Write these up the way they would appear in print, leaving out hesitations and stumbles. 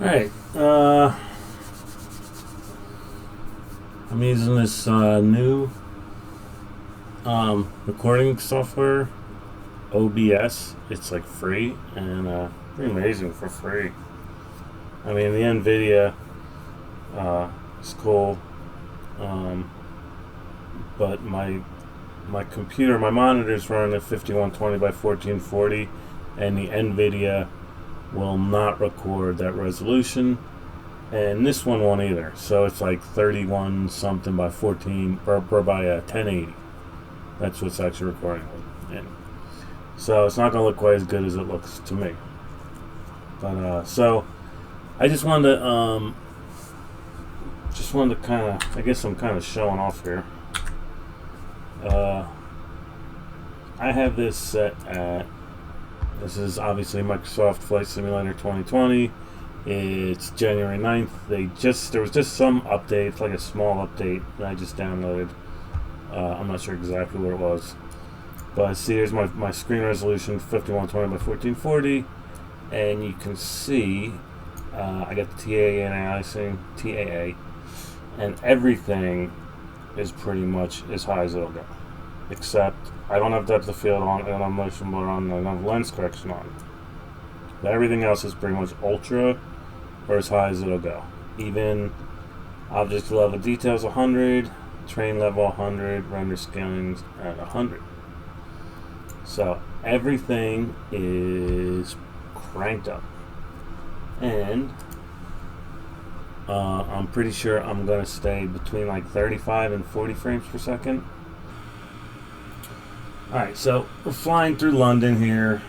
Alright, I'm using this new recording software, OBS. It's like free and pretty amazing for free. I mean, the Nvidea is cool, but my computer, my monitor's running at 5120 by 1440, and the Nvidea will not record that resolution, and this one won't either. So it's like 31 something by 14 or by 1080. That's what's actually recording with. And so it's not going to look quite as good as it looks to me. But so I just wanted to kind of, I guess I'm kind of showing off here. I have this set at, this is obviously Microsoft Flight Simulator 2020. It's January 9th. There was just some update, like a small update that I just downloaded. I'm not sure exactly what it was. But see, here's my screen resolution, 5120 by 1440. And you can see, I got the TAA, and everything is pretty much as high as it'll go. Except I don't have depth of field on, I don't have motion blur on, I don't have lens correction on. But everything else is pretty much ultra or as high as it'll go. Even object level details 100, train level 100, render scaling at 100. So everything is cranked up. And I'm pretty sure I'm going to stay between like 35 and 40 frames per second. Alright, so we're flying through London here.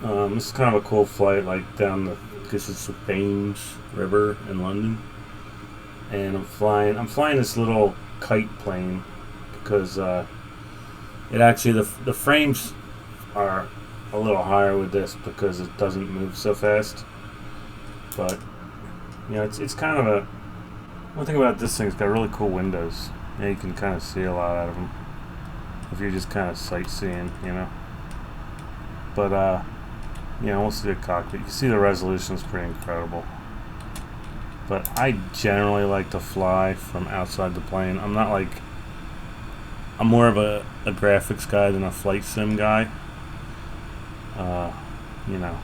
This is kind of a cool flight, like down the, because it's the Thames River in London. And I'm flying this little kite plane because it actually, the frames are a little higher with this because it doesn't move so fast. But, you know, it's kind of a, one thing about this thing, it's got really cool windows. Yeah, you can kind of see a lot out of them if you're just kind of sightseeing, you know. But you know, we'll see the cockpit. You can see the resolution is pretty incredible. But I generally like to fly from outside the plane. I'm not like, I'm more of a graphics guy than a flight sim guy. You know.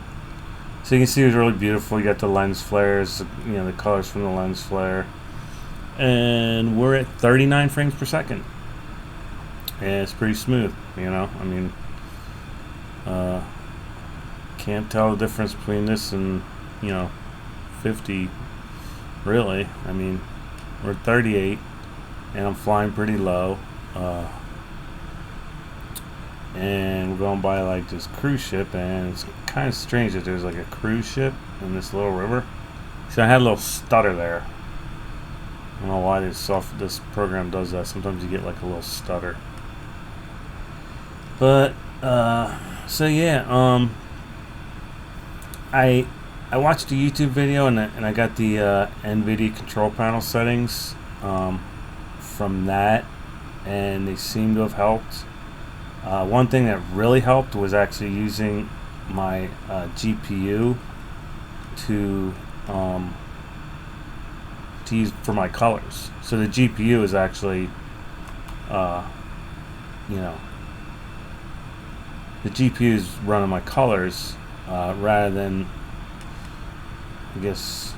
So you can see it's really beautiful. You got the lens flares, you know, the colors from the lens flare. And we're at 39 frames per second. And it's pretty smooth, you know. I mean, can't tell the difference between this and, you know, 50, really. I mean, we're at 38, and I'm flying pretty low. And we're going by like this cruise ship, and it's kind of strange that there's like a cruise ship in this little river. So I had a little stutter there. I don't know why this program does that. Sometimes you get like a little stutter. But so yeah, I watched a YouTube video and I got the Nvidia control panel settings from that, and they seem to have helped. One thing that really helped was actually using my GPU to use for my colors. So the GPU is actually, you know, the GPU is running my colors rather than, I guess,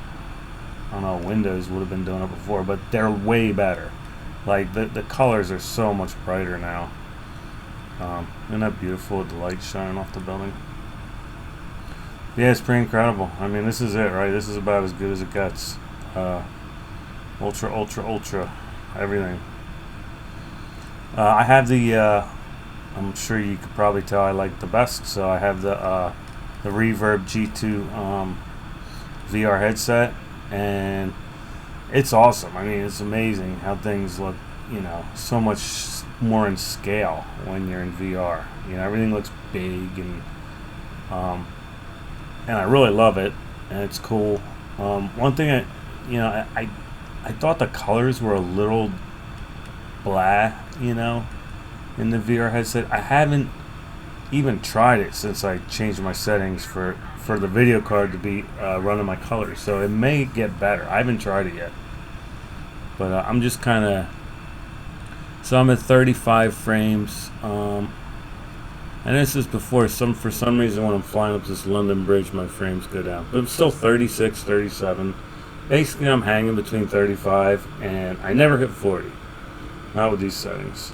I don't know, Windows would have been doing it before, but they're way better. Like the colors are so much brighter now. Isn't that beautiful with the light shining off the building? Yeah, it's pretty incredible. I mean, this is it, right? This is about as good as it gets. Ultra, everything. I have the, I'm sure you could probably tell I like the best, so I have the Reverb G2 VR headset, and it's awesome. I mean, it's amazing how things look, you know, so much more in scale when you're in VR. You know, everything looks big, and I really love it, and it's cool. One thing I thought the colors were a little blah, you know, in the VR headset. I haven't even tried it since I changed my settings for the video card to be running my colors. So it may get better. I haven't tried it yet, but I'm just kind of. So I'm at 35 frames. And this is before for some reason when I'm flying up this London Bridge, my frames go down. But I'm still 36, 37. Basically, I'm hanging between 35, and I never hit 40. Not with these settings.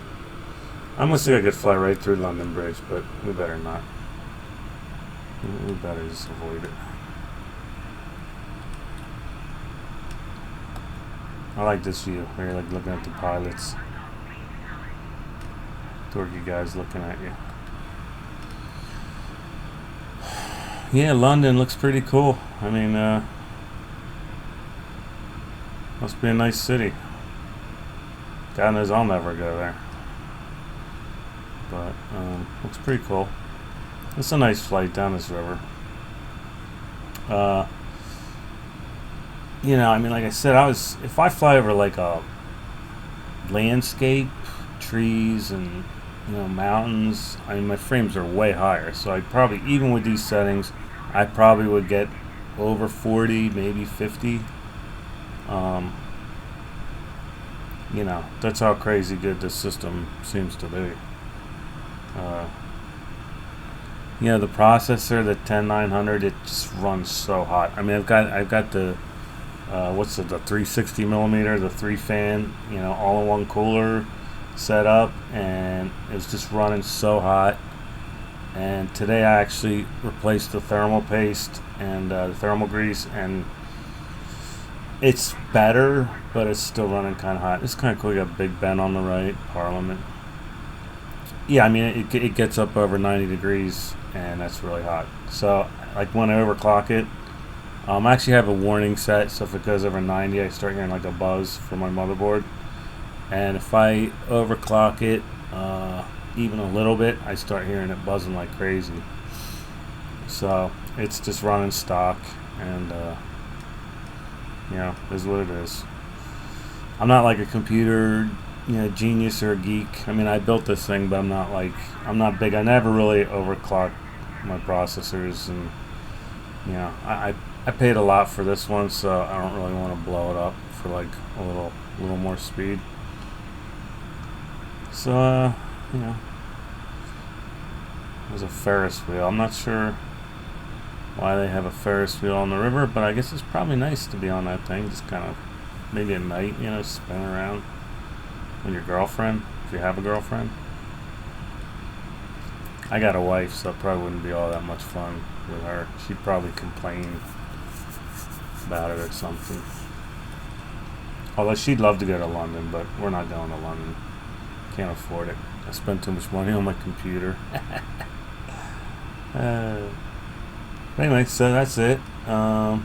I almost think I could fly right through London Bridge, but we better not. We better just avoid it. I like this view, where you're like looking at the pilots. Dorky guys looking at you. Yeah, London looks pretty cool. I mean, must be a nice city. God knows I'll never go there. But, looks pretty cool. It's a nice flight down this river. You know, I mean, like I said, if I fly over like a landscape, trees and, you know, mountains, I mean, my frames are way higher. So I probably, even with these settings, I probably would get over 40, maybe 50. You know, that's how crazy good this system seems to be. You know, the processor, the 10900, it just runs so hot. I mean, I've got the what's it, the 360 millimeter, the 3-fan, you know, all-in-one cooler set up, and it was just running so hot. And today I actually replaced the thermal paste and the thermal grease, and it's better, but it's still running kind of hot. It's kind of cool. You got Big Ben on the right, Parliament. Yeah, I mean, it gets up over 90 degrees, and that's really hot. So, like, when I overclock it, I actually have a warning set, so if it goes over 90, I start hearing like a buzz from my motherboard. And if I overclock it even a little bit, I start hearing it buzzing like crazy. So it's just running stock, and you know, is what it is. I'm not like a computer, you know, genius or a geek. I mean, I built this thing, but I'm not big. I never really overclock my processors, and you know, I paid a lot for this one, so I don't really want to blow it up for like a little more speed. So you know, there's a Ferris wheel. I'm not sure why they have a Ferris wheel on the river, but I guess it's probably nice to be on that thing. Just kind of maybe at night, you know, spin around with your girlfriend, if you have a girlfriend. I got a wife, so it probably wouldn't be all that much fun with her. She'd probably complain about it or something. Although she'd love to go to London, but we're not going to London. Can't afford it. I spend too much money on my computer. Anyway, so that's it. Let me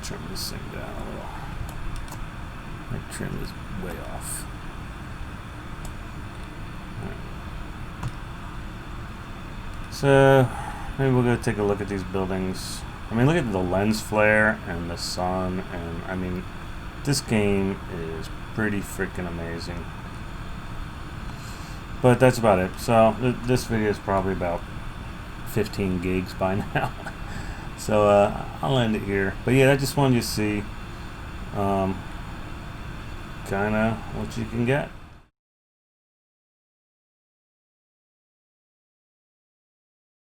trim this thing down a little. My trim is way off. So maybe we'll go take a look at these buildings. I mean, look at the lens flare and the sun, and I mean, this game is pretty freaking amazing. But that's about it. So this video is probably about 15 gigs by now. So I'll end it here. But yeah, I just wanted you to see kind of what you can get.